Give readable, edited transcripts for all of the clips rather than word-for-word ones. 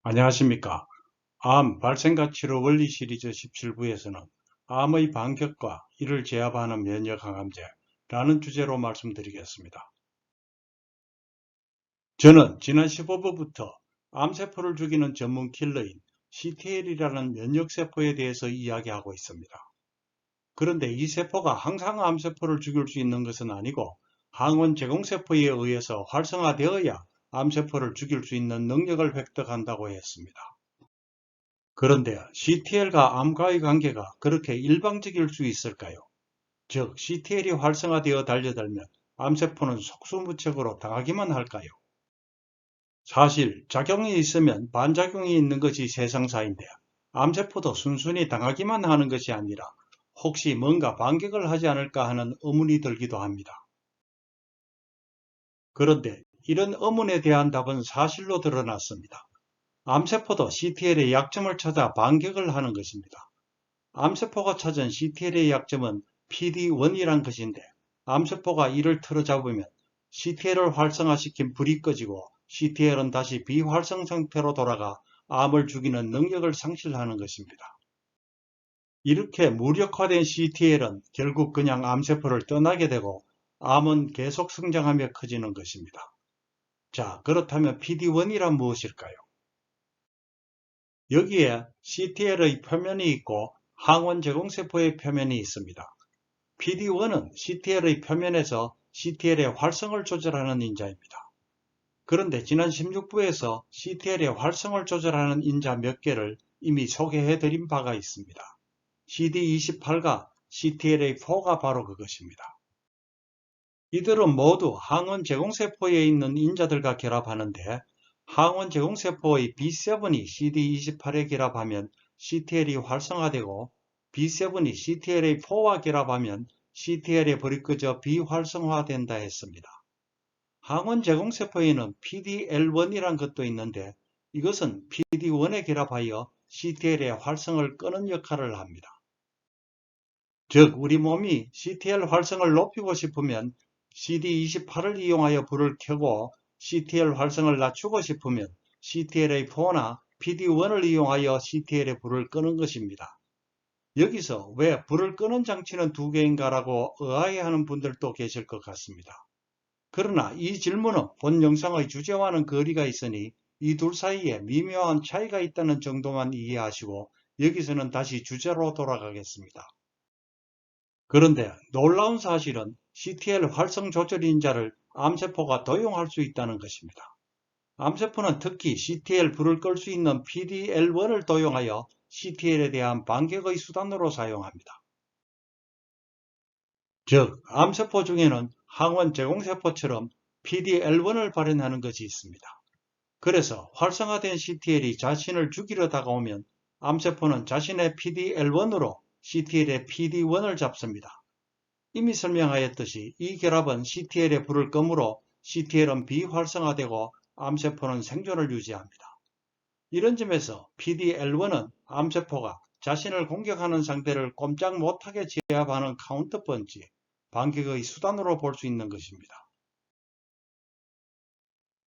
안녕하십니까. 암 발생과 치료 원리 시리즈 17부에서는 암의 반격과 이를 제압하는 면역 항암제라는 주제로 말씀드리겠습니다. 저는 지난 15부부터 암세포를 죽이는 전문 킬러인 CTL이라는 면역세포에 대해서 이야기하고 있습니다. 그런데 이 세포가 항상 암세포를 죽일 수 있는 것은 아니고 항원 제공세포에 의해서 활성화되어야 암세포를 죽일 수 있는 능력을 획득한다고 했습니다. 그런데 CTL과 암과의 관계가 그렇게 일방적일 수 있을까요? 즉, CTL이 활성화되어 달려들면 암세포는 속수무책으로 당하기만 할까요? 사실 작용이 있으면 반작용이 있는 것이 세상사인데 암세포도 순순히 당하기만 하는 것이 아니라 혹시 뭔가 반격을 하지 않을까 하는 의문이 들기도 합니다. 그런데 이런 의문에 대한 답은 사실로 드러났습니다. 암세포도 CTL의 약점을 찾아 반격을 하는 것입니다. 암세포가 찾은 CTL의 약점은 PD-1이란 것인데 암세포가 이를 틀어잡으면 CTL을 활성화시킨 불이 꺼지고 CTL은 다시 비활성 상태로 돌아가 암을 죽이는 능력을 상실하는 것입니다. 이렇게 무력화된 CTL은 결국 그냥 암세포를 떠나게 되고 암은 계속 성장하며 커지는 것입니다. 자, 그렇다면 PD-1이란 무엇일까요? 여기에 CTL의 표면이 있고 항원 제공세포의 표면이 있습니다. PD-1은 CTL의 표면에서 CTL의 활성을 조절하는 인자입니다. 그런데 지난 16부에서 CTL의 활성을 조절하는 인자 몇 개를 이미 소개해드린 바가 있습니다. CD28과 CTLA4가 바로 그것입니다. 이들은 모두 항원 제공세포에 있는 인자들과 결합하는데 항원 제공세포의 B7이 CD28에 결합하면 CTL이 활성화되고 B7이 CTLA4와 결합하면 CTL의 불이 꺼져 비활성화된다 했습니다. 항원 제공세포에는 PDL1이란 것도 있는데 이것은 PD1에 결합하여 CTL의 활성을 끄는 역할을 합니다. 즉, 우리 몸이 CTL 활성을 높이고 싶으면 CD28을 이용하여 불을 켜고 CTL 활성을 낮추고 싶으면 CTLA4나 PD1을 이용하여 CTL의 불을 끄는 것입니다. 여기서 왜 불을 끄는 장치는 두 개인가라고 의아해하는 분들도 계실 것 같습니다. 그러나 이 질문은 본 영상의 주제와는 거리가 있으니 이 둘 사이에 미묘한 차이가 있다는 정도만 이해하시고 여기서는 다시 주제로 돌아가겠습니다. 그런데 놀라운 사실은 CTL 활성 조절 인자를 암세포가 도용할 수 있다는 것입니다. 암세포는 특히 CTL 불을 끌 수 있는 PDL1을 도용하여 CTL에 대한 반격의 수단으로 사용합니다. 즉, 암세포 중에는 항원 제공세포처럼 PDL1을 발현하는 것이 있습니다. 그래서 활성화된 CTL이 자신을 죽이려 다가오면 암세포는 자신의 PDL1으로 CTL의 PD1을 잡습니다. 이미 설명하였듯이 이 결합은 CTL의 불을 끄므로 CTL은 비활성화되고 암세포는 생존을 유지합니다. 이런 점에서 PDL1은 암세포가 자신을 공격하는 상대를 꼼짝 못하게 제압하는 카운터펀치, 반격의 수단으로 볼 수 있는 것입니다.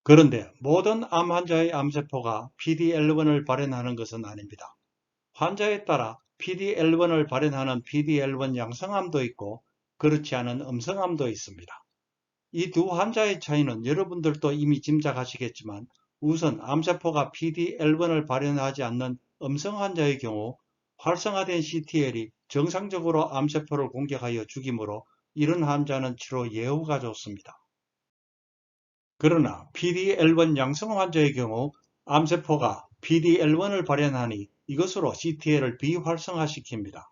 그런데 모든 암 환자의 암세포가 PD-L1을 발현하는 것은 아닙니다. 환자에 따라 PD-L1을 발현하는 PD-L1 양성암도 있고 그렇지 않은 음성암도 있습니다. 이 두 환자의 차이는 여러분들도 이미 짐작하시겠지만 우선 암세포가 PD-L1을 발현하지 않는 음성 환자의 경우 활성화된 CTL이 정상적으로 암세포를 공격하여 죽이므로 이런 환자는 치료 예후가 좋습니다. 그러나 PD-L1 양성 환자의 경우 암세포가 PD-L1을 발현하니 이것으로 CTL을 비활성화시킵니다.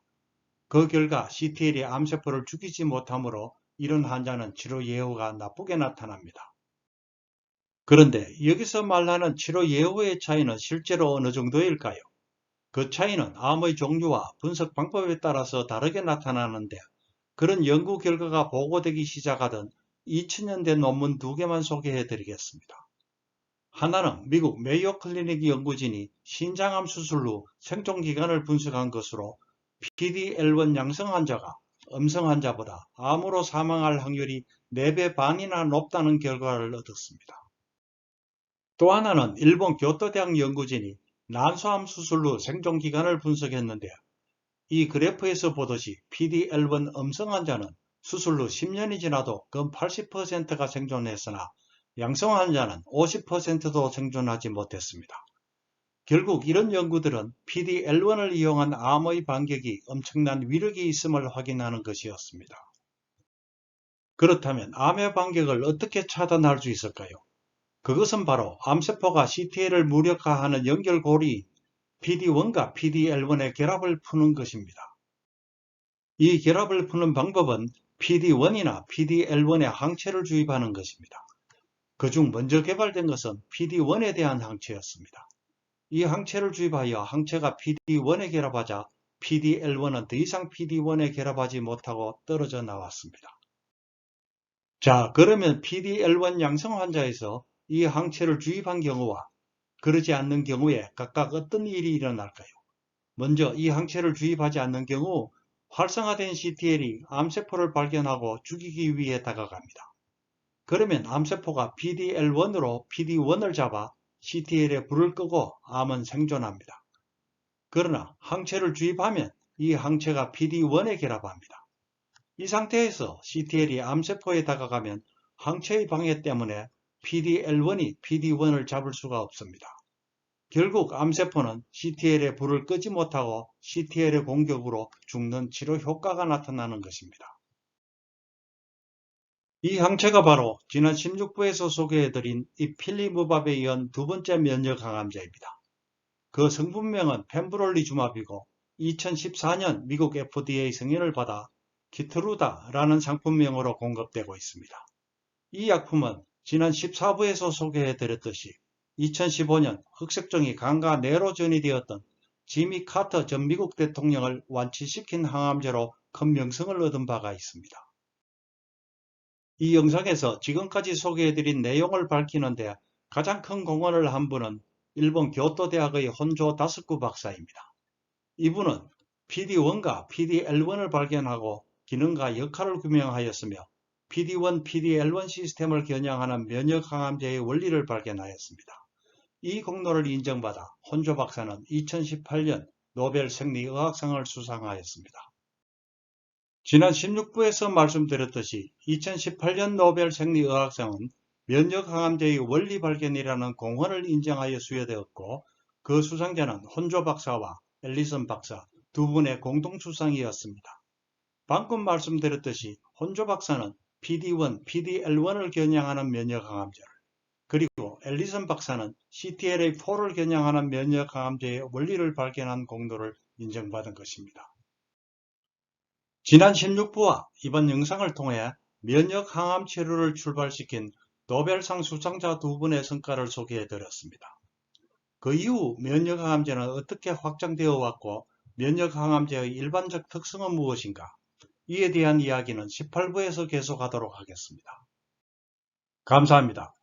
그 결과 CTL이 암세포를 죽이지 못하므로 이런 환자는 치료 예후가 나쁘게 나타납니다. 그런데 여기서 말하는 치료 예후의 차이는 실제로 어느 정도일까요? 그 차이는 암의 종류와 분석 방법에 따라서 다르게 나타나는데 그런 연구 결과가 보고되기 시작하던 2000년대 논문 두 개만 소개해 드리겠습니다. 하나는 미국 메이오 클리닉 연구진이 신장암 수술 후 생존기간을 분석한 것으로 PD-L1 양성 환자가 음성 환자보다 암으로 사망할 확률이 4배 반이나 높다는 결과를 얻었습니다. 또 하나는 일본 교토대학 연구진이 난소암 수술 후 생존기간을 분석했는데 이 그래프에서 보듯이 PD-L1 음성 환자는 수술 후 10년이 지나도 근 80%가 생존했으나 양성 환자는 50%도 생존하지 못했습니다. 결국 이런 연구들은 PD-L1을 이용한 암의 반격이 엄청난 위력이 있음을 확인하는 것이었습니다. 그렇다면 암의 반격을 어떻게 차단할 수 있을까요? 그것은 바로 암세포가 CTL을 무력화하는 연결고리 PD-1과 PD-L1의 결합을 푸는 것입니다. 이 결합을 푸는 방법은 PD-1이나 PD-L1에 항체를 주입하는 것입니다. 그중 먼저 개발된 것은 PD-1에 대한 항체였습니다. 이 항체를 주입하여 항체가 PD-1에 결합하자 PD-L1은 더 이상 PD-1에 결합하지 못하고 떨어져 나왔습니다. 자, 그러면 PD-L1 양성 환자에서 이 항체를 주입한 경우와 그러지 않는 경우에 각각 어떤 일이 일어날까요? 먼저 이 항체를 주입하지 않는 경우 활성화된 CTL이 암세포를 발견하고 죽이기 위해 다가갑니다. 그러면 암세포가 PD-L1으로 PD-1을 잡아 CTL에 불을 끄고 암은 생존합니다. 그러나 항체를 주입하면 이 항체가 PD-1에 결합합니다. 이 상태에서 CTL이 암세포에 다가가면 항체의 방해 때문에 PD-L1이 PD-1을 잡을 수가 없습니다. 결국 암세포는 CTL에 불을 끄지 못하고 CTL의 공격으로 죽는 치료 효과가 나타나는 것입니다. 이 항체가 바로 지난 16부에서 소개해드린 이필리무밥에 이은 두 번째 면역 항암제입니다. 그 성분명은 펜브롤리주맙이고 2014년 미국 FDA 승인을 받아 키트루다라는 상품명으로 공급되고 있습니다. 이 약품은 지난 14부에서 소개해드렸듯이 2015년 흑색종이 간과 뇌로 전이되었던 지미 카터 전 미국 대통령을 완치시킨 항암제로 큰 명성을 얻은 바가 있습니다. 이 영상에서 지금까지 소개해드린 내용을 밝히는데 가장 큰 공헌을 한 분은 일본 교토대학의 혼조 다스쿠 박사입니다. 이분은 PD-1과 PD-L1을 발견하고 기능과 역할을 규명하였으며 PD-1, PD-L1 시스템을 겨냥하는 면역항암제의 원리를 발견하였습니다. 이 공로를 인정받아 혼조 박사는 2018년 노벨 생리의학상을 수상하였습니다. 지난 16부에서 말씀드렸듯이 2018년 노벨 생리의학상은 면역항암제의 원리 발견이라는 공헌을 인정하여 수여되었고 그 수상자는 혼조 박사와 앨리슨 박사 두 분의 공동수상이었습니다. 방금 말씀드렸듯이 혼조 박사는 PD-1, PD-L1을 겨냥하는 면역항암제를 그리고 앨리슨 박사는 CTLA4를 겨냥하는 면역항암제의 원리를 발견한 공로를 인정받은 것입니다. 지난 16부와 이번 영상을 통해 면역항암 치료를 출발시킨 노벨상 수상자 두 분의 성과를 소개해드렸습니다. 그 이후 면역항암제는 어떻게 확장되어 왔고 면역항암제의 일반적 특성은 무엇인가? 이에 대한 이야기는 18부에서 계속하도록 하겠습니다. 감사합니다.